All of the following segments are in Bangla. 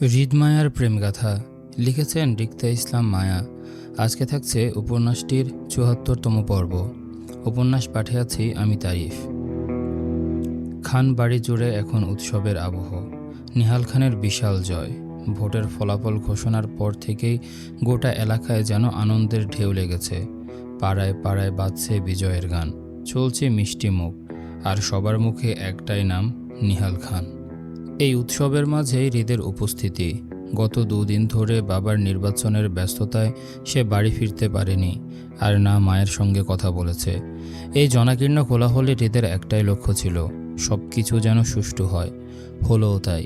হৃদমায়ার প্রেমগাথা লিখেছেন রিক্তা ইসলাম মায়া। আজকে থাকছে উপন্যাসটির ৭৪তম পর্ব। উপন্যাস পাঠে আছি আমি তারিফ। খান বাড়ি জুড়ে এখন উৎসবের আবহ। নিহাল খানের বিশাল জয়। ভোটের ফলাফল ঘোষণার পর থেকেই গোটা এলাকায় যেন আনন্দের ঢেউ লেগেছে। পাড়ায় পাড়ায় বাজছে বিজয়ের গান, চলছে মিষ্টি মুখ, আর সবার মুখে একটাই নাম, নিহাল খান। এই উৎসবের মাঝেই হৃদের উপস্থিতি। গত দুদিন ধরে বাবার নির্বাচনের ব্যস্ততায় সে বাড়ি ফিরতে পারেনি, আর না মায়ের সঙ্গে কথা বলেছে। এই জনাকীর্ণ কোলাহলে হৃদের একটাই লক্ষ্য ছিল, সব কিছু যেন সুষ্ঠু হয়। হলোও তাই।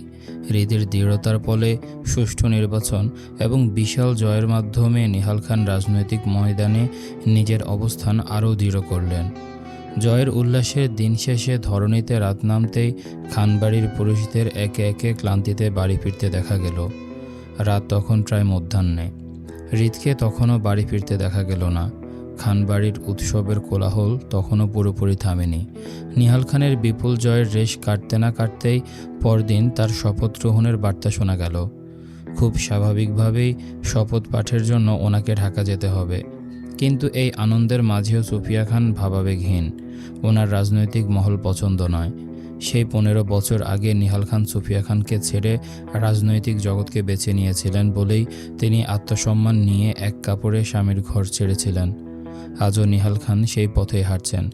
হৃদের দৃঢ়তার ফলে সুষ্ঠু নির্বাচন এবং বিশাল জয়ের মাধ্যমে নিহাল খান রাজনৈতিক ময়দানে নিজের অবস্থান আরও দৃঢ় করলেন। জয়ের উল্লাসের দিন শেষে ধরণীতে রাত নামতেই খানবাড়ির পুরুষদের একে একে ক্লান্তিতে বাড়ি ফিরতে দেখা গেল। রাত তখন প্রায় মধ্যাহ্নে। হৃদকে তখনও বাড়ি ফিরতে দেখা গেল না। খানবাড়ির উৎসবের কোলাহল তখনও পুরোপুরি থামেনি। নিহাল খানের বিপুল জয়ের রেশ কাটতে না কাটতেই পরদিন তার শপথ গ্রহণের বার্তা শোনা গেল। খুব স্বাভাবিকভাবেই শপথ পাঠের জন্য ওনাকে ঢাকা যেতে হবে। কিন্তু এই আনন্দের মাঝেও সুফিয়া খান ভাবাবেগহীন। ওনার রাজনৈতিক মহল পছন্দ নয়। সেই ১৫ বছর আগে নিহাল খান সুফিয়া খানকে ছেড়ে রাজনৈতিক জগৎকে বেছে নিয়েছিলেন বলেই তিনি আত্মসম্মান নিয়ে এক কাপড়ে স্বামীর ঘর ছেড়েছিলেন। আজও নিহাল খান সেই পথেই হাঁটছেন।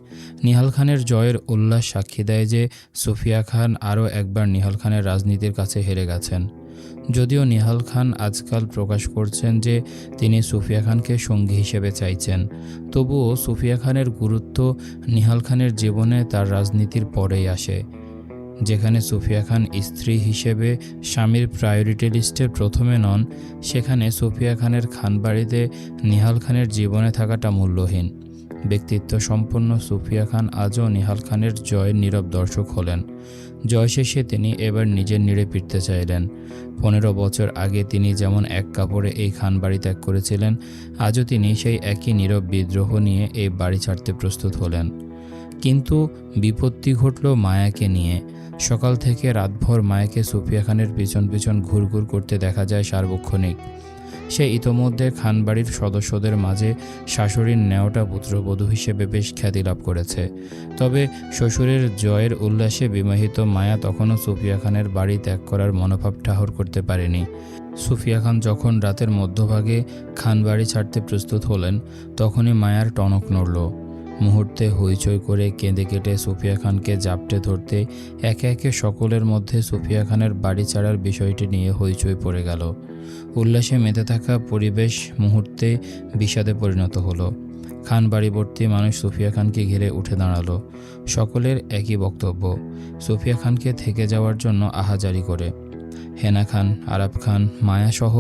নিহাল খানের জয়ের উল্লাস সাক্ষী দেয় যে সুফিয়া খান আরও একবার নিহাল খানের রাজনীতির কাছে হেরে গেছেন। যদিও নিহাল খান আজকাল প্রকাশ করছেন যে তিনি সুফিয়া খানকে সঙ্গী হিসেবে চাইছেন, তবুও সুফিয়া খানের গুরুত্ব নিহাল খানের জীবনে তার রাজনীতির পরেই আসে। যেখানে সুফিয়া খান স্ত্রী হিসেবে স্বামীর প্রায়োরিটি লিস্টে প্রথমে নন, সেখানে সুফিয়া খানের খানবাড়িতে নিহাল খানের জীবনে থাকাটা মূল্যহীন। ব্যক্তিত্ব সম্পন্ন সুফিয়া খান আজও নিহাল খানের জয়ের নীরব দর্শক হলেন। জয় শেষে তিনি এবার নিজের নিড়ে ফিরতে চাইলেন। ১৫ বছর আগে তিনি যেমন এক কাপড়ে এই খানবাড়ি ত্যাগ করেছিলেন, আজও তিনি সেই একই নীরব বিদ্রোহ নিয়ে এই বাড়ি ছাড়তে প্রস্তুত হলেন। কিন্তু বিপত্তি ঘটল মায়াকে নিয়ে। সকাল থেকে রাতভর মায়াকে সুফিয়া খানের পিছন পিছন ঘুরঘুর করতে দেখা যায় সার্বক্ষণিক। সে ইতোমধ্যে খানবাড়ির সদস্যদের মাঝে শাশুড়ির নেওয়াটা পুত্রবধূ হিসেবে বেশ খ্যাতি লাভ করেছে। তবে শ্বশুরের জয়ের উল্লাসে বিবাহিত মায়া তখনও সুফিয়া খানের বাড়ি ত্যাগ করার মনোভাব ঠাহর করতে পারেনি। সুফিয়া খান যখন রাতের মধ্যভাগে খানবাড়ি ছাড়তে প্রস্তুত হলেন, তখনই মায়ার টনক নড়ল। মুহূর্তে হইচই করে কেঁদে কেটে সুফিয়া খানকে জাপটে ধরতে একে একে সকলের মধ্যে সুফিয়া খানের বাড়ি ছাড়ার বিষয়টি নিয়ে হইচই পড়ে গেল। উল্লাসে মেতে থাকা পরিবেশ মুহূর্তে বিষাদে পরিণত হলো। খানবাড়িবর্তী মানুষ সুফিয়া খানকে ঘিরে উঠে দাঁড়ালো। সকলের একই বক্তব্য, সুফিয়া খানকে থেকে যাওয়ার জন্য আহাজারি করে। হেনা খান, আরাব খান, মায়া সহ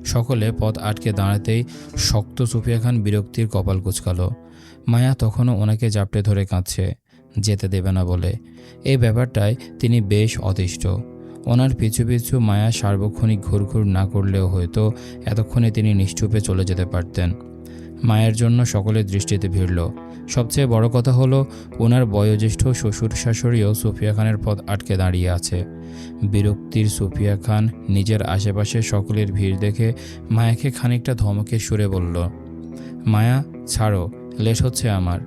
সকলে পথ আটকে দাঁড়াতেই শক্ত সুফিয়া খান বিরক্তির কপাল কুঁচকালো। মায়া তখনও ওনাকে জাপটে ধরে কাঁদছে, যেতে দেবে না বলে। এই ব্যাপারটায় তিনি বেশ অতিষ্ঠ। ওনার পিছু পিছু মায়া সার্বক্ষণিক ঘুরঘুর না করলেও হয়তো এতক্ষণে তিনি নিশ্চুপে চলে যেতে পারতেন। মায়ের জন্য সকলের দৃষ্টিতে ভিড়ল। সবচেয়ে বড় কথা হলো, ওনার বয়োজ্যেষ্ঠ শ্বশুর শাশুড়িও সুফিয়া খানের পথ আটকে দাঁড়িয়ে আছে। বিরক্তির সুফিয়া খান নিজের আশেপাশে সকলের ভিড় দেখে মায়াকে খানিকটা ধমকে সুরে বলল, মায়া ছাড়ো, লেট হচ্ছে আমার।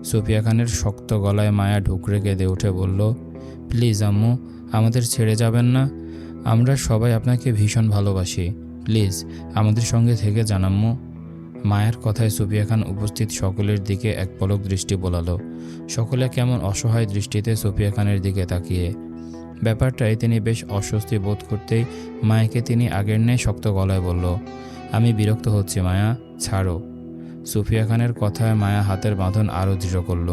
সুফিয়া খানের শক্ত গলায় মায়া ঢুকরে কেঁদে উঠে বলল, প্লিজ আম্মু, আমাদের ছেড়ে যাবেন না। আমরা সবাই আপনাকে ভীষণ ভালোবাসি, প্লিজ আমাদের সঙ্গে থেকে যান আম্মু। মায়ের কথায় সুফিয়া খান উপস্থিত সকলের দিকে এক পলক দৃষ্টি বোলালো। সকলে কেমন অসহায় দৃষ্টিতে সুফিয়া খানের দিকে তাকিয়ে। ব্যাপারটায় তিনি বেশ অস্বস্তি বোধ করতেই মায়াকে তিনি আগের ন্যায় শক্ত গলায় বলল, আমি বিরক্ত হচ্ছি মায়া, ছাড়ো। সুফিয়া খানের কথায় মায়া হাতের বাঁধন আরও দৃঢ় করল।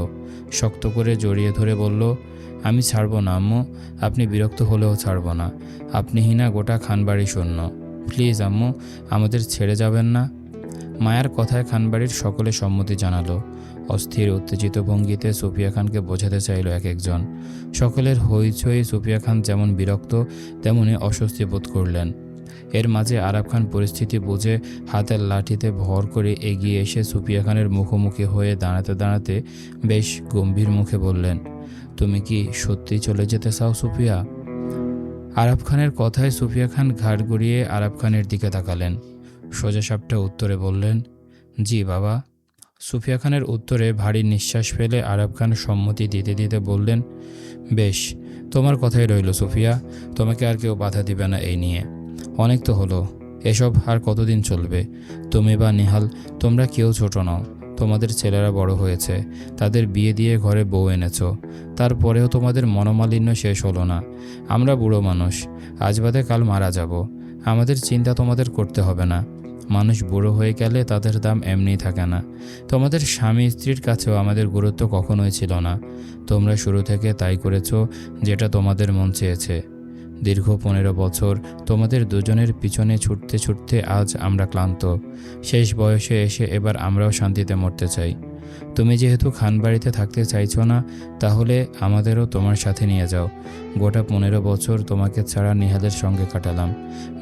শক্ত করে জড়িয়ে ধরে বলল, আমি ছাড়ব না আম্মু, আপনি বিরক্ত হলেও ছাড়ব না। আপনিহীনা গোটা খানবাড়ি শূন্য। প্লিজ আম্মু, আমাদের ছেড়ে যাবেন না। মায়ার কথায় খানবাড়ির সকলে সম্মতি জানালো। অস্থির উত্তেজিত ভঙ্গিতে সুফিয়া খানকে বোঝাতে চাইল এক একজন। সকলের হইচই সুফিয়া খান যেমন বিরক্ত তেমনি অস্বস্তি বোধ করলেন। এর মাঝে আরাব খান পরিস্থিতি বুঝে হাতের লাঠিতে ভর করে এগিয়ে এসে সুফিয়া খানের মুখোমুখি হয়ে দাঁড়াতে দাঁড়াতে বেশ গম্ভীর মুখে বললেন, তুমি কি সত্যি চলে যেতে চাও সুফিয়া? আরাব খানের কথায় সুফিয়া খান ঘাড় ঘুরিয়ে আরাব খানের দিকে তাকালেন। সোজাসাপটা উত্তরে বললেন, জি বাবা। সুফিয়া খানের উত্তরে ভারী নিঃশ্বাস ফেলে আরাব খান সম্মতি দিতে দিতে বললেন, বেশ, তোমার কথাই রইল সুফিয়া, তোমাকে আর কেউ বাধা দিবে না এই নিয়ে। অনেক তো হলো, এসব আর কতদিন চলবে? তুমি বা নিহাল, তোমরা কেউ ছোট নও। তোমাদের ছেলেরা বড় হয়েছে, তাদের বিয়ে দিয়ে ঘরে বউ এনেছো, তারপরেও তোমাদের মনোমালিন্য শেষ হলো না। আমরা বুড়ো মানুষ, আজ বাদে কাল মারা যাব। আমাদের চিন্তা তোমাদের করতে হবে না। মানুষ বুড়ো হয়ে গেলে তাদের দাম এমনিই থাকে না। তোমাদের স্বামী স্ত্রীর কাছেও আমাদের গুরুত্ব কখনোই ছিল না। তোমরা শুরু থেকে তাই করেছো যেটা তোমাদের মন চেয়েছে। দীর্ঘ 15 বছর তোমাদের দুজনের পিছনে ছুটতে ছুটতে আজ আমরা ক্লান্ত। শেষ বয়সে এসে এবার আমরাও শান্তিতে মরতে চাই। তুমি যেহেতু খানবাড়িতে থাকতে চাইছো না, তাহলে আমাদেরও তোমার সাথে নিয়ে যাও। গোটা 15 বছর তোমাকে ছাড়া নিহালের সঙ্গে কাটালাম,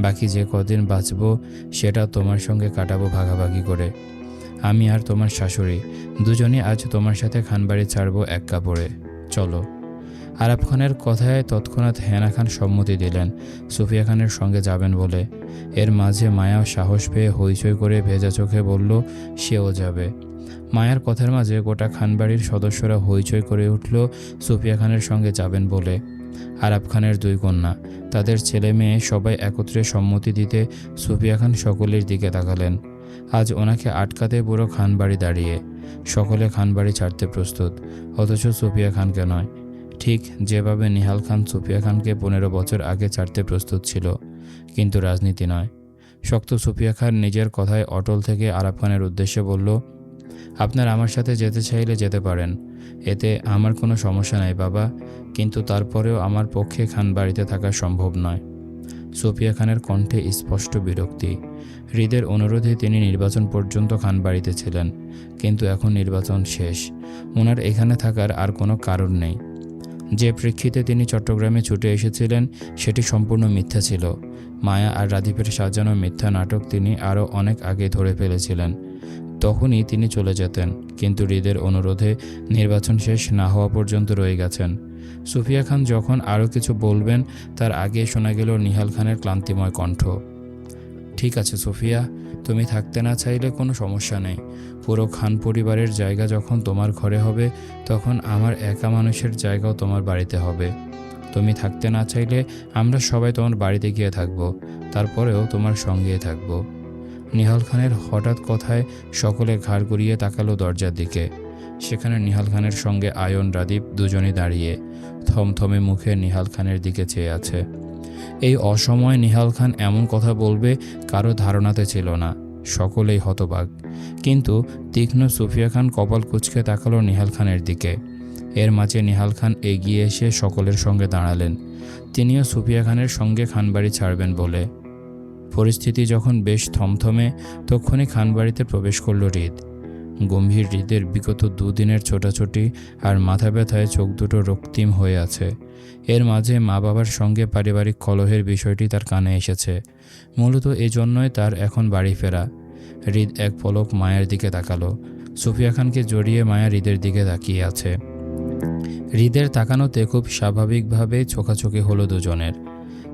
বাকি যে কদিন বাঁচব সেটা তোমার সঙ্গে কাটাবো ভাগাভাগি করে। আমি আর তোমার শাশুড়ি দুজনই আজ তোমার সাথে খানবাড়ি ছাড়বো এক কাপড়ে। চলো। আরাব খানের কথায় তৎক্ষণাৎ হেনা খান সম্মতি দিলেন সুফিয়া খানের সঙ্গে যাবেন বলে। এর মাঝে মায়া সাহস পেয়ে হইচই করে ভেজা চোখে বলল সেও যাবে। মায়ার কথার মাঝে গোটা খানবাড়ির সদস্যরা হইচই করে উঠল সুফিয়া খানের সঙ্গে যাবেন বলে। আরাব খানের 2 কন্যা, তাদের ছেলে মেয়ে সবাই একত্রে সম্মতি দিতে সুফিয়া খান সকলের দিকে তাকালেন। আজ ওনাকে আটকাতে পুরো খানবাড়ি দাঁড়িয়ে। সকলে খানবাড়ি ছাড়তে প্রস্তুত, অথচ সুফিয়া খানকে নয়। ঠিক যেভাবে নিহাল খান সুফিয়া খানকে 15 বছর আগে ছাড়তে প্রস্তুত ছিল, কিন্তু রাজনীতি নয়। শক্ত সুফিয়া খান নিজের কথায় অটল থেকে আরাব খানের উদ্দেশ্যে বলল, আপনার আমার সাথে যেতে চাইলে যেতে পারেন, এতে আমার কোনো সমস্যা নাই বাবা, কিন্তু তারপরেও আমার পক্ষে খানবাড়িতে থাকা সম্ভব নয়। সুফিয়া খানের কণ্ঠে স্পষ্ট বিরক্তি। হৃদের অনুরোধে তিনি নির্বাচন পর্যন্ত খানবাড়িতে ছিলেন, কিন্তু এখন নির্বাচন শেষ, ওনার এখানে থাকার আর কোনো কারণ নেই। যে প্রেক্ষিতে তিনি চট্টগ্রামে ছুটে এসেছিলেন সেটি সম্পূর্ণ মিথ্যা ছিল। মায়া আর রাদীপের সাজানো মিথ্যা নাটক তিনি আরও অনেক আগে ধরে ফেলেছিলেন। তখনই তিনি চলে যেতেন, কিন্তু হৃদের অনুরোধে নির্বাচন শেষ না হওয়া পর্যন্ত রয়ে গেছেন। সুফিয়া খান যখন আরও কিছু বলবেন তার আগে শোনা গেল নিহাল খানের ক্লান্তিময় কণ্ঠ, ঠিক আছে সুফিয়া, তুমি থাকতে না চাইলে কোনো সমস্যা নেই। পুরো খান পরিবারের জায়গা যখন তোমার ঘরে হবে, তখন আমার একা মানুষের জায়গাও তোমার বাড়িতে হবে। তুমি থাকতে না চাইলে আমরা সবাই তোমার বাড়িতে গিয়ে থাকবো, তারপরেও তোমার সঙ্গেই থাকবো। নিহাল খানের হঠাৎ কথায় সকলে ঘাড় ঘুরিয়ে তাকালো দরজার দিকে। সেখানে নিহাল খানের সঙ্গে আয়ন, রাদীপ দুজনই দাঁড়িয়ে থমথমে মুখে নিহাল খানের দিকে চেয়ে আছে। এই অসময়ে নিহাল খান এমন কথা বলবে কারো ধারণাতে ছিল না, সকলেই হতবাক। কিন্তু তীক্ষ্ণ সুফিয়া খান কপাল কুঁচকে তাকালো নিহাল খানের দিকে। এর মাঝে নিহাল খান এগিয়ে এসে সকলের সঙ্গে দাঁড়ালেন। তিনিও সুফিয়া খানের সঙ্গে খানবাড়ি ছাড়বেন বলে। পরিস্থিতি যখন বেশ থমথমে, তখনই খানবাড়িতে প্রবেশ করল হৃদ। গম্ভীর হৃদের বিগত 2 দিনের ছোটাছুটি আর মাথা ব্যথায় চোখ দুটো রক্তিম হয়ে আছে। এর মাঝে মা বাবার সঙ্গে পারিবারিক কলহের বিষয়টি তার কানে এসেছে। মূলত এজন্যই তার এখন বাড়ি ফেরা। হৃদ এক পলক মায়ের দিকে তাকালো। সুফিয়া খানকে জড়িয়ে মায়া হৃদের দিকে তাকিয়ে আছে। হৃদের তাকানোতে খুব স্বাভাবিকভাবে চোখাচোখি হলো দুজনের।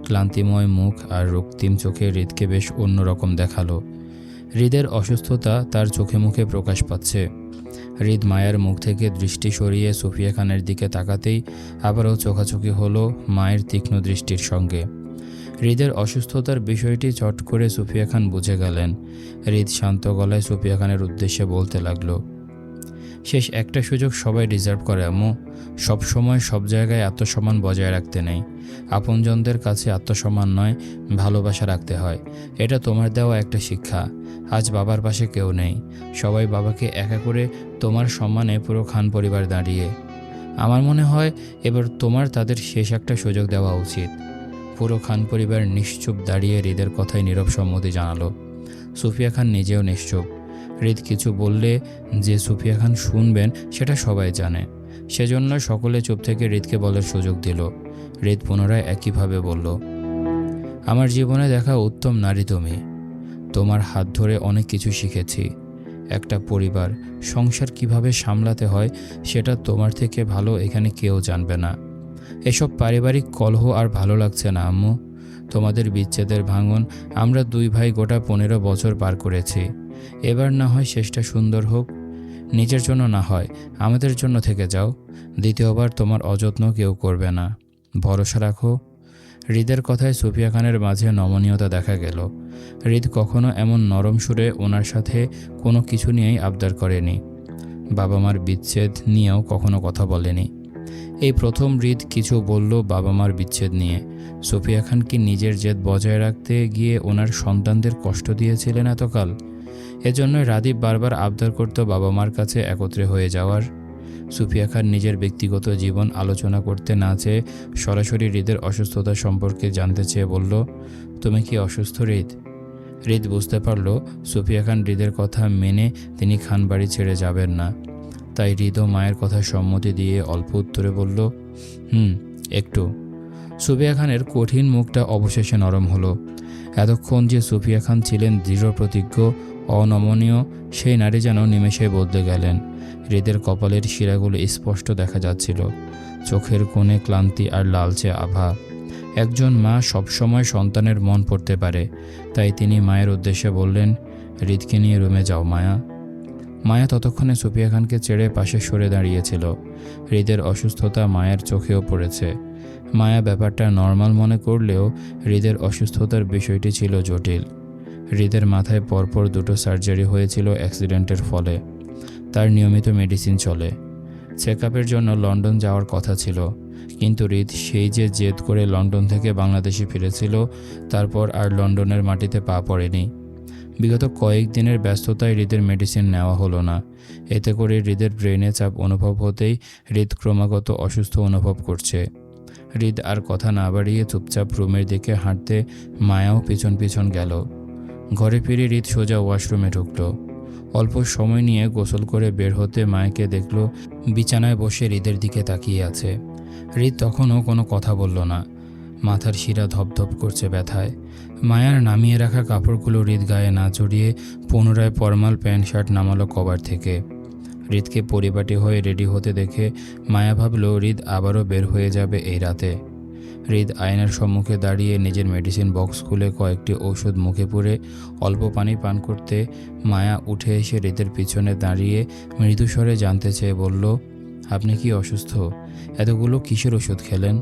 ক্লান্তিময় মুখ আর রক্তিম চোখে হৃদকে বেশ অন্যরকম দেখালো। হৃদের অসুস্থতা তার চোখে মুখে প্রকাশ পাচ্ছে। হৃদ মায়ের মুখ থেকে দৃষ্টি সরিয়ে সুফিয়া খানের দিকে তাকাতেই আবারও চোখাচোখি হলো মায়ের তীক্ষ্ণ দৃষ্টির সঙ্গে। হৃদের অসুস্থতার বিষয়টি চট করে সুফিয়া খান বুঝে গেলেন। হৃদ শান্ত গলায় সুফিয়া খানের উদ্দেশ্যে বলতে লাগলো, শেষ একটা সুযোগ সবাই ডিজার্ভ করে আম্মু। সব সময় সব জায়গায় আত্মসম্মান বজায় রাখতে নেই। আপনজনদের কাছে আত্মসম্মান নয়, ভালোবাসা রাখতে হয়। এটা তোমার দেওয়া একটা শিক্ষা। আজ বাবার পাশে কেউ নেই, সবাই বাবাকে একা করে তোমার সম্মানে পুরো খান পরিবার দাঁড়িয়ে। আমার মনে হয় এবার তোমার তাদের শেষ একটা সুযোগ দেওয়া উচিত। পুরো খান পরিবার নিশ্চুপ দাঁড়িয়ে হৃদের কথায় নীরব সম্মতি জানালো। সুফিয়া খান নিজেও নিশ্চুপ। হৃদ কিছু বললে যে সুফিয়া খান শুনবেন সেটা সবাই জানে, সেজন্য সকলে চুপ থেকে হৃদকে বলার সুযোগ দিল। হৃদ পুনরায় একইভাবে বলল, আমার জীবনে দেখা উত্তম নারী তুমি। তোমার হাত ধরে অনেক কিছু শিখেছি। একটা পরিবার, সংসার কিভাবে সামলাতে হয় সেটা তোমার থেকে ভালো এখানে কেউ জানবে না। এসব পারিবারিক কলহ আর ভালো লাগছে না আম্মু। তোমাদের বিচ্ছেদের ভাঙন আমরা দুই ভাই গোটা 15 বছর পার করেছি। এবার না হয় শেষটা সুন্দর হোক। নিজের জন্য না হয় আমাদের জন্য থেকে যাও। দ্বিতীয়বার তোমার অযত্ন কেউ করবে না, ভরসা রাখো। হৃদের কথায় সুফিয়া খানের মাঝে নমনীয়তা দেখা গেল। হৃদ কখনো এমন নরম সুরে ওনার সাথে কোনো কিছু নিয়েই আবদার করেনি। বাবা মার বিচ্ছেদ নিয়েও কখনো কথা বলেনি। এই প্রথম হৃদ কিছু বলল বাবা মার বিচ্ছেদ নিয়ে। সুফিয়া খান কি নিজের জেদ বজায় রাখতে গিয়ে ওনার সন্তানদের কষ্ট দিয়েছিলেন এতকাল? এজন্যই রাদীপ বারবার আবদার করত বাবা মার কাছে একত্রে হয়ে যাওয়ার। সুফিয়া খান নিজের ব্যক্তিগত জীবন আলোচনা করতে না চেয়ে সরাসরি হৃদের অসুস্থতা সম্পর্কে জানতে চেয়ে বলল, তুমি কি অসুস্থ হৃদ? হৃদ বুঝতে পারল সুফিয়া খান হৃদের কথা মেনে তিনি খান বাড়ি ছেড়ে যাবেন না। তাই হৃদ ও মায়ের কথা সম্মতি দিয়ে অল্প উত্তরে বলল, একটু। সুফিয়া খানের কঠিন মুখটা অবশেষে নরম হলো। এতক্ষণ যে সুফিয়া খান ছিলেন দৃঢ় প্রতিজ্ঞ, অনমনীয়, সেই নারী যেন নিমেষে বদলে গেলেন। হৃদের কপালের শিরাগুলো স্পষ্ট দেখা যাচ্ছিল, চোখের কোণে ক্লান্তি আর লালচে আভা। একজন মা সবসময় সন্তানের মন পড়তে পারে, তাই তিনি মায়ের উদ্দেশ্যে বললেন, হৃদকে নিয়ে রুমে যাও মায়া। মায়া ততক্ষণে সুফিয়া খানকে ছেড়ে পাশে সরে দাঁড়িয়েছিল। হৃদের অসুস্থতা মায়ের চোখেও পড়েছে। মায়া ব্যাপারটা নর্মাল মনে করলেও হৃদের অসুস্থতার বিষয়টি ছিল জটিল। হৃদের মাথায় পরপর 2টো সার্জারি হয়েছিল অ্যাক্সিডেন্টের ফলে। তার নিয়মিত মেডিসিন চলে। চেকআপের জন্য লন্ডন যাওয়ার কথা ছিল, কিন্তু হৃদ সেই যে জেদ করে লন্ডন থেকে বাংলাদেশে ফিরেছিল, তারপর আর লন্ডনের মাটিতে পা পড়েনি। বিগত কয়েকদিনের ব্যস্ততায় হৃদের মেডিসিন নেওয়া হলো না। এতে করে হৃদের ব্রেনে চাপ অনুভব হতেই হৃদ ক্রমাগত অসুস্থ অনুভব করছে। হৃদ আর কথা না বাড়িয়ে চুপচাপ রুমের দিকে হাঁটতে মায়াও পিছন পিছন গেল। ঘরে ফিরে হৃদ সোজা ওয়াশরুমে ঢুকল। অল্প সময় নিয়ে গোসল করে বের হতে মায়াকে দেখল বিছানায় বসে হৃদের দিকে তাকিয়ে আছে। হৃদ তখনও কোনো কথা বলল না। মাথার শিরা ধপধপ করছে ব্যথায়। মায়ার নামিয়ে রাখা কাপড়গুলো হৃদ গায়ে না জড়িয়ে পুনরায় ফরমাল প্যান্ট শার্ট নামালো কভার থেকে। হৃদকে পরিপাটি হয়ে রেডি হতে দেখে মায়া ভাবল হৃদ আবারও বের হয়ে যাবে এই রাতে। হৃদ আয়নার সম্মুখে দাঁড়িয়ে নিজের মেডিসিন বক্স খুলে কয়েকটি ঔষধ মুখে পুরে অল্প পানি পান করতে মায়া উঠে এসে হৃদের পিছনে দাঁড়িয়ে মৃদুস্বরে জানতে চেয়ে বলল, আপনি কি অসুস্থ? এতগুলো কিসের ওষুধ খেলেন?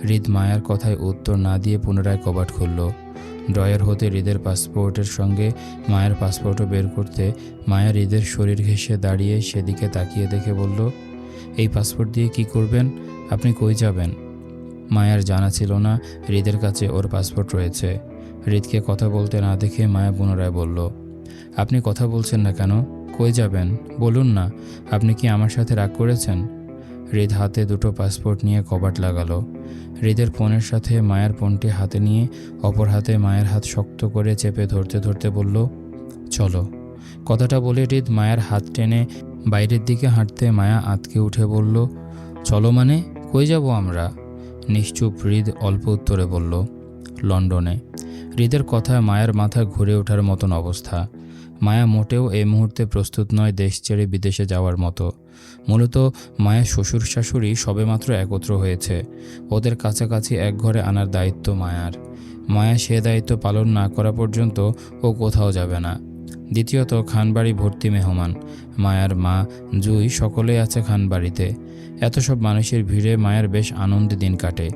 হৃদ মায়ার কথায় উত্তর না দিয়ে পুনরায় কবাট খুলল। ড্রয়ার হতে হৃদের পাসপোর্টের সঙ্গে মায়ের পাসপোর্টও বের করতে মায়া হৃদের শরীর ঘেঁষে দাঁড়িয়ে সেদিকে তাকিয়ে দেখে বলল, এই পাসপোর্ট দিয়ে কি করবেন? আপনি কই যাবেন? মায়ার জানা ছিল না হৃদের কাছে ওর পাসপোর্ট রয়েছে। হৃদকে কথা বলতে না দেখে মায়া পুনরায় বলল, আপনি কথা বলছেন না কেন? কই যাবেন বলুন না। আপনি কি আমার সাথে রাগ করেছেন? হৃদ হাতে 2টো পাসপোর্ট নিয়ে কবাট লাগালো। হৃদের ফোনের সাথে মায়ের ফোনটি হাতে নিয়ে অপর হাতে মায়ের হাত শক্ত করে চেপে ধরতে ধরতে বলল, চলো। কথাটা বলে হৃদ মায়ের হাত টেনে বাইরের দিকে হাঁটতে মায়া আঁতকে উঠে বলল, চলো মানে? কই যাব আমরা? নিশ্চুপ হৃদ অল্প উত্তরে বলল, লন্ডনে। হৃদের কথায় মায়ের মাথা ঘুরে ওঠার মতন অবস্থা। মায়া মোটেও এই মুহূর্তে প্রস্তুত নয় দেশ ছেড়ে বিদেশে যাওয়ার মতো। মূলত মায়ের শ্বশুর শাশুড়ি সবেমাত্র একত্র হয়েছে। ওদের কাছাকাছি এক ঘরে আনার দায়িত্ব মায়ার। মায়া সে দায়িত্ব পালন না করা পর্যন্ত ও কোথাও যাবে না। দ্বিতীয়ত খানবাড়ি ভর্তি মেহমান। মায়ার মা, জুই সকলেই আছে খানবাড়িতে। এত সব মানুষের ভিড়ে মায়ের বেশ আনন্দে দিন কাটে।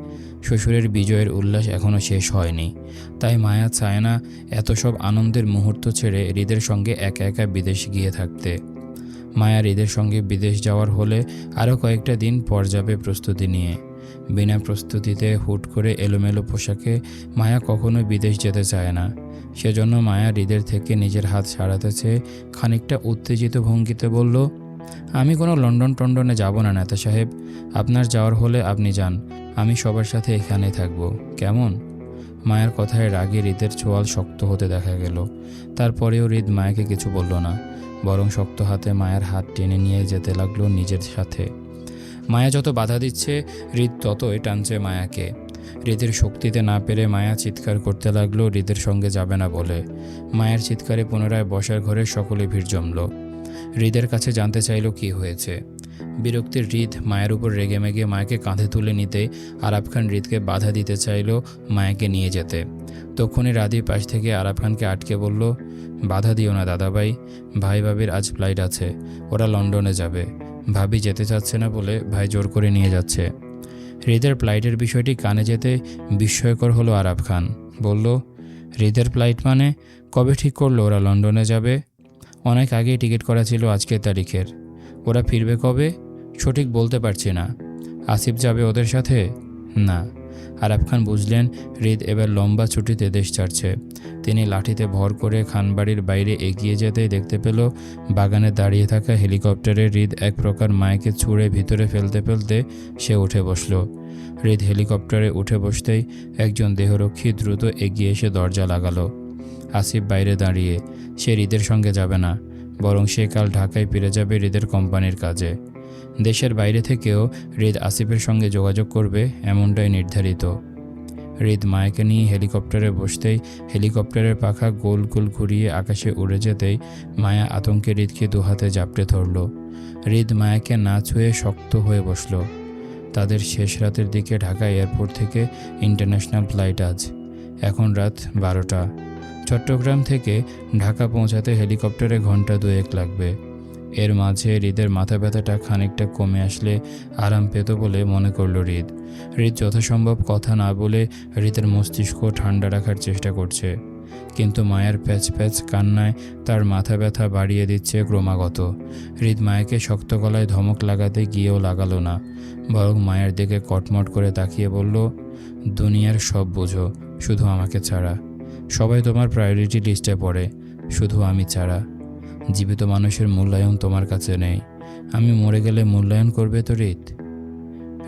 শ্বশুরের বিজয়ের উল্লাস এখনও শেষ হয়নি। তাই মায়া চায় না এত সব আনন্দের মুহূর্ত ছেড়ে হৃদের সঙ্গে একা একা বিদেশ গিয়ে থাকতে। মায়া হৃদের সঙ্গে বিদেশ যাওয়ার হলে আরও কয়েকটা দিন পর যাবে প্রস্তুতি নিয়ে। বিনা প্রস্তুতিতে হুট করে এলোমেলো পোশাকে মায়া কখনোই বিদেশ যেতে চায় না। সেজন্য মায়া হৃদের থেকে নিজের হাত ছাড়াতে চেয়ে খানিকটা উত্তেজিত ভঙ্গিতে বলল, আমি কোনো লন্ডন টন্ডনে যাব না নেতা সাহেব। আপনার যাওয়ার হলে আপনি যান, আমি সবার সাথে এখানেই থাকবো, কেমন? মায়ের কথায় রাগে হৃদের চোয়াল শক্ত হতে দেখা গেল। তারপরেও হৃদ মায়াকে কিছু বলল না, বরং শক্ত হাতে মায়ের হাত টেনে নিয়ে যেতে লাগলো নিজের সাথে। মায়া যত বাধা দিচ্ছে হৃদ ততই টানছে মায়াকে। হৃদের শক্তিতে না পেরে মায়া চিৎকার করতে লাগলো হৃদের সঙ্গে যাবে না বলে। মায়ের চিৎকারে পুনরায় বসার ঘরে সকলে ভিড় জমল। হৃদের কাছে জানতে চাইল কি হয়েছে। বিরক্তির হৃদ মায়ের উপর রেগে মেগে মায়াকে কাঁধে তুলে নিতে আরাফ খান হৃদকে বাধা দিতে চাইল মায়াকে নিয়ে যেতে। তখনই রাধি পাশ থেকে আরাফ খানকে আটকে বলল, বাধা দিও না দাদাভাই, ভাই ভাবির আজ ফ্লাইট আছে, ওরা লন্ডনে যাবে। ভাবি যেতে চাচ্ছে না বলে ভাই জোর করে নিয়ে যাচ্ছে। হৃদের ফ্লাইটের বিষয়টি কানে যেতে বিস্ময়কর হলো আরাফ খান। বলল, হৃদের ফ্লাইট মানে? কবে ঠিক করলো ওরা লন্ডনে যাবে? অনেক আগেই টিকিট করা ছিল আজকের তারিখের। ওরা ফিরবে কবে? সঠিক বলতে পারছি না। আসিফ যাবে ওদের সাথে? না। আরাফ খান বুঝলেন হৃদ এবার লম্বা ছুটিতে দেশ ছাড়ছে। তিনি লাঠিতে ভর করে খানবাড়ির বাইরে এগিয়ে যেতেই দেখতে পেল বাগানে দাঁড়িয়ে থাকা হেলিকপ্টারে হৃদ এক প্রকার মায়াকে ছুঁড়ে ভিতরে ফেলতে ফেলতে সে উঠে বসল। হৃদ হেলিকপ্টারে উঠে বসতেই একজন দেহরক্ষী দ্রুত এগিয়ে এসে দরজা লাগালো। আসিফ বাইরে দাঁড়িয়ে। সে হৃদের সঙ্গে যাবে না, বরং সে কাল ঢাকায় ফিরে যাবে হৃদের কোম্পানির কাজে। দেশের বাইরে থেকেও হৃদ আসিফের সঙ্গে যোগাযোগ করবে এমনটাই নির্ধারিত। হৃদ মায়াকে নিয়ে হেলিকপ্টারে বসতেই হেলিকপ্টারের পাখা গোল গোল ঘুরিয়ে আকাশে উড়ে যেতেই মায়া আতঙ্কে হৃদকে দুহাতে জাপটে ধরল। হৃদ মায়াকে না ছুঁয়ে শক্ত হয়ে বসল। তাদের শেষ রাতের দিকে ঢাকা এয়ারপোর্ট থেকে ইন্টারন্যাশনাল ফ্লাইট আজ। এখন রাত 12টা। চট্টগ্রাম থেকে ঢাকা পৌঁছাতে হেলিকপ্টারে ঘন্টা 2 লাগবে। এর মাঝে হৃদের মাথা ব্যথাটা খানিকটা কমে আসলে আরাম পেত বলে মনে করল হৃদ। হৃদ যথাসম্ভব কথা না বলে হৃদের মস্তিষ্ক ঠান্ডা রাখার চেষ্টা করছে, কিন্তু মায়ের প্যাচ প্যাচ কান্নায় তার মাথা ব্যথা বাড়িয়ে দিচ্ছে ক্রমাগত। হৃদ মায়াকে শক্ত গলায় ধমক লাগাতে গিয়েও লাগালো না, বরং মায়ের দিকে কটমট করে তাকিয়ে বলল, দুনিয়ার সব বোঝো, শুধু আমাকে ছাড়া। সবাই তোমার প্রায়োরিটি লিস্টে পড়ে, শুধু আমি ছাড়া। জীবিত মানুষের মূল্যায়ন তোমার কাছে নেই, আমি মরে গেলে মূল্যায়ন করবে তো হৃদ?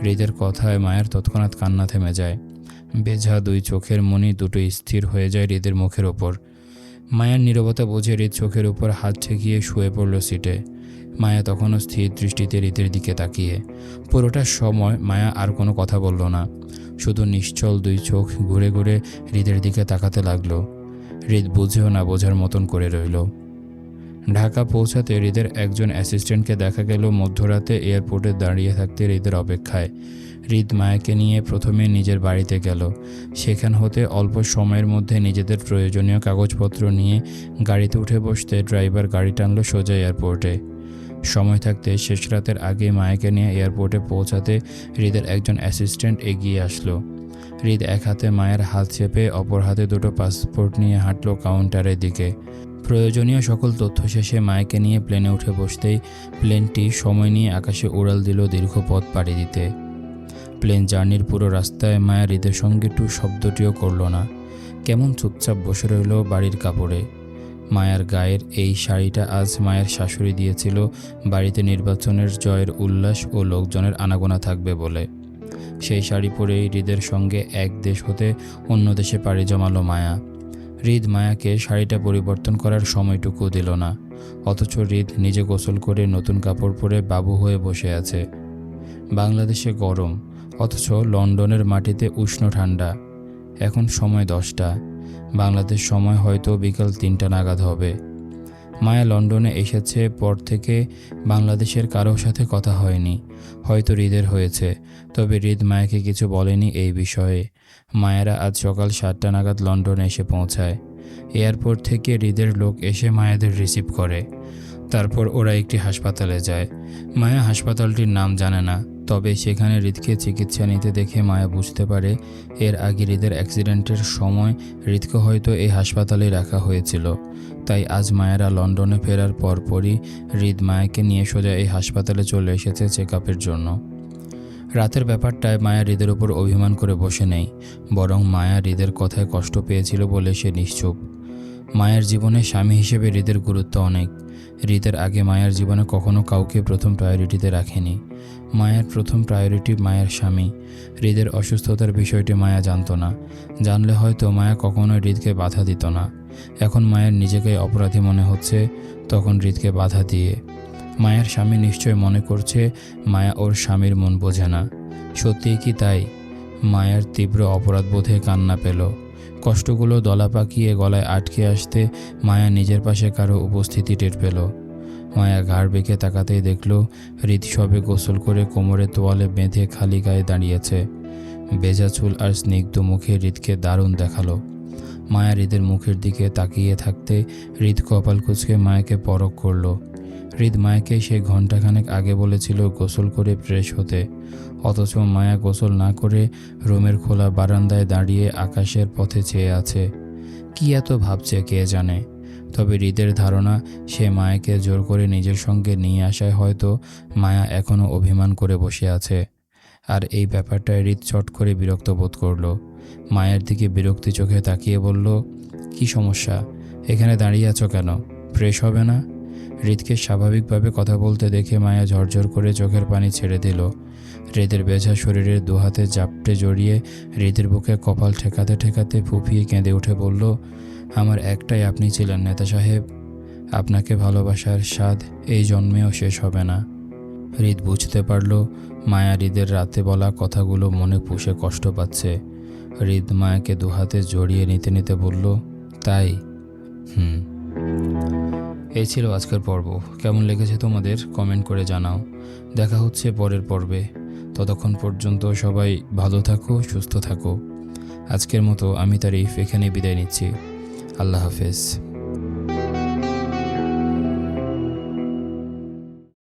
হৃদের কথায় মায়ের তৎক্ষণাৎ কান্না থেমে যায়। বেঝা 2 চোখের মণি দুটো স্থির হয়ে যায় হৃদের মুখের ওপর। মায়ের নীরবতা বুঝে হৃদ চোখের উপর হাত ঠেকিয়ে শুয়ে পড়ল সিটে। মায়া তখনও স্থির দৃষ্টিতে হৃদের দিকে তাকিয়ে। পুরোটা সময় মায়া আর কোনো কথা বলল না, শুধু নিশ্চল 2 চোখ ঘুরে ঘুরে হৃদের দিকে তাকাতে লাগলো। হৃদ বুঝেও না বোঝার মতন করে রইল। ঢাকা পৌঁছাতে হৃদের একজন অ্যাসিস্ট্যান্টকে দেখা গেল মধ্যরাতে এয়ারপোর্টে দাঁড়িয়ে থাকতে হৃদের অপেক্ষায়। হৃদ মায়াকে নিয়ে প্রথমে নিজের বাড়িতে গেল। সেখান হতে অল্প সময়ের মধ্যে নিজেদের প্রয়োজনীয় কাগজপত্র নিয়ে গাড়িতে উঠে বসতে ড্রাইভার গাড়ি টানল সোজা এয়ারপোর্টে। সময় থাকতে শেষ রাতের আগে মায়াকে নিয়ে এয়ারপোর্টে পৌঁছাতে হৃদের একজন অ্যাসিস্ট্যান্ট এগিয়ে আসলো। হৃদ এক হাতে মায়ের হাত চেপে অপর হাতে দুটো পাসপোর্ট নিয়ে হাঁটল কাউন্টারের দিকে। প্রয়োজনীয় সকল তথ্য শেষে মায়াকে নিয়ে প্লেনে উঠে বসতেই প্লেনটি সময় নিয়ে আকাশে উড়াল দিল দীর্ঘ পথ পাড়ি দিতে। প্লেন জার্নির পুরো রাস্তায় মায়া হৃদের সঙ্গে টু শব্দটিও করল না, কেমন চুপচাপ বসে রইল বাড়ির কাপড়ে। মায়ার গায়ের এই শাড়িটা আজ মায়ের শাশুড়ি দিয়েছিল বাড়িতে নির্বাচনের জয়ের উল্লাস ও লোকজনের আনাগোনা থাকবে বলে। সেই শাড়ি পরেই হৃদের সঙ্গে এক দেশ হতে অন্য দেশে পাড়ি জমালো মায়া। হৃদ মায়াকে শাড়িটা পরিবর্তন করার সময়টুকু দিল না, অথচ হৃদ নিজে গোসল করে নতুন কাপড় পরে বাবু হয়ে বসে আছে। বাংলাদেশে গরম, অথচ লন্ডনের মাটিতে উষ্ণ ঠান্ডা। এখন সময় 10টা, বাংলাদেশ সময় হয়তো বিকাল 3টা নাগাদ হবে। মায়া লন্ডনে এসেছে পর থেকে বাংলাদেশের কারোর সাথে কথা হয়নি। হয়তো হৃদের হয়েছে, তবে হৃদ মায়াকে কিছু বলেনি এই বিষয়ে। মায়েরা আজ সকাল 7টা নাগাদ লন্ডনে এসে পৌঁছায়। এয়ারপোর্ট থেকে হৃদের লোক এসে মায়াদের রিসিভ করে। তারপর ওরা একটি হাসপাতালে যায়। মায়া হাসপাতালটির নাম জানে না, তবে সেখানে হৃদকে চিকিৎসা নিতে দেখে মায়া বুঝতে পারে এর আগে হৃদের অ্যাক্সিডেন্টের সময় হৃদকে হয়তো এই হাসপাতালে রাখা হয়েছিল। তাই আজ মায়েরা লন্ডনে ফেরার পরপরই হৃদ মায়াকে নিয়ে সোজা এই হাসপাতালে চলে এসেছে চেক আপের জন্য। রাতের ব্যাপারটায় মায়া হৃদের উপর অভিমান করে বসে নেই, বরং মায়া হৃদের কথায় কষ্ট পেয়েছিল বলে সে নিশ্চুপ। মায়ের জীবনে স্বামী হিসেবে হৃদের গুরুত্ব অনেক। হৃদের আগে মায়ের জীবনে কখনো কাউকে প্রথম প্রায়োরিটিতে রাখেনি। মায়ের প্রথম প্রায়োরিটি মায়ের স্বামী। হৃদের অসুস্থতার বিষয়টি মায়া জানতো না, জানলে হয়তো মায়া কখনোই হৃদকে বাধা দিত না। এখন মায়ের নিজেকে অপরাধী মনে হচ্ছে, তখন হৃদকে বাধা দিয়ে। মায়ের স্বামী নিশ্চয় মনে করছে মায়া ওর স্বামীর মন বোঝে না। সত্যিই কি তাই? মায়ের তীব্র অপরাধবোধে কান্না পেল। কষ্টগুলো দলা পাকিয়ে গলায় আটকে আসতে মায়া নিজের পাশে কারো উপস্থিতি টের পেল। মায়া ঘাড় বেঁকে তাকাতেই দেখল হৃদ সবে গোসল করে কোমরে তোয়ালে বেঁধে খালি গায়ে দাঁড়িয়েছে। ভেজা চুল আর স্নিগ্ধ মুখে হৃদকে দারুণ দেখালো। মায়া হৃদের মুখের দিকে তাকিয়ে থাকতে হৃদ কপাল কুঁচকে মায়াকে পরখ করলো। হৃদ মায়াকে সে ঘণ্টাখানেক আগে বলেছিল গোসল করে ফ্রেশ হতে, অথচ মায়া গোসল না করে রুমের খোলা বারান্দায় দাঁড়িয়ে আকাশের পথে চেয়ে আছে। কি এত ভাবছে কে জানে। তবে হৃদের ধারণা সে মায়াকে জোর করে নিজের সঙ্গে নিয়ে আসায় হয়তো মায়া এখনও অভিমান করে বসে আছে। আর এই ব্যাপারটায় হৃদ চট করে বিরক্ত বোধ করলো। মায়ের দিকে বিরক্তি চোখে তাকিয়ে বলল, কি সমস্যা? এখানে দাঁড়িয়ে আছো কেন? ফ্রেশ হবে না? হৃদকে স্বাভাবিকভাবে কথা বলতে দেখে মায়া ঝরঝর করে চোখের পানি ছেড়ে দিল। হৃদের বেঝা শরীরের দুহাতে জাপটে জড়িয়ে হৃদের বুকে কপাল ঠেকাতে ঠেকাতে ফুঁপিয়ে কেঁদে উঠে বলল, আমার একটাই আপনি ছিলেন নেতা সাহেব। আপনাকে ভালোবাসার স্বাদ এই জন্মেও শেষ হবে না। হৃদ বুঝতে পারল মায়া হৃদের রাতে বলা কথাগুলো মনে পুষে কষ্ট পাচ্ছে। হৃদ মায়াকে দুহাতে জড়িয়ে নিতে নিতে বলল, তাই? এই ছিল আজকের পর্ব। কেমন লেগেছে তোমাদের কমেন্ট করে জানাও। দেখা হচ্ছে পরের পর্বে। ততক্ষণ পর্যন্ত সবাই ভালো থাকো, সুস্থ থাকো। আজকের মতো আমি তারিফ এখানে বিদায় নিচ্ছি। আল্লাহ হাফেজ।